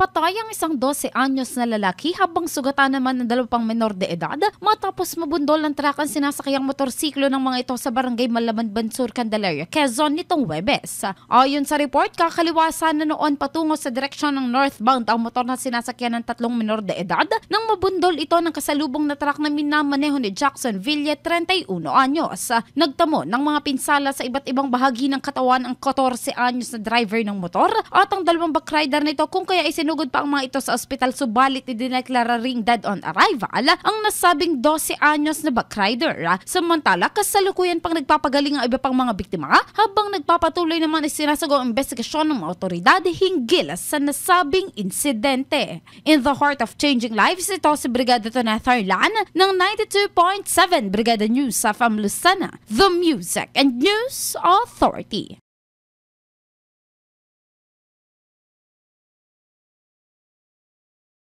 Patay ang isang 12 anyos na lalaki habang sugatan naman ng 2 menor de edad matapos mabundol ng truck ang sinasakayang motorsiklo ng mga ito sa barangay Malaban Bansur, Candelaria, Quezon nitong Huwebes. Ayon sa report, kakaliwasan na noon patungo sa direksyon ng northbound ang motor na sinasakyan ng 3 menor de edad nang mabundol ito ng kasalubong na truck na minamaneho ni Jackson Villa, 31 anyos. Nagtamo ng mga pinsala sa iba't ibang bahagi ng katawan ang 14 anyos na driver ng motor at ang 2 backrider nito kung kaya isinugod pa ang mga ito sa ospital subalit idineklara ring dead on arrival ang nasabing 12 anyos na backrider. Samantala, kasalukuyan pang nagpapagaling ang iba pang mga biktima habang nagpapatuloy naman isinasago ang investigasyon ng mga otoridad hinggil sa nasabing insidente. In the heart of changing lives, ito si Brigada Tonatharlan ng 92.7 Brigada News sa Lucena, the Music and News Authority.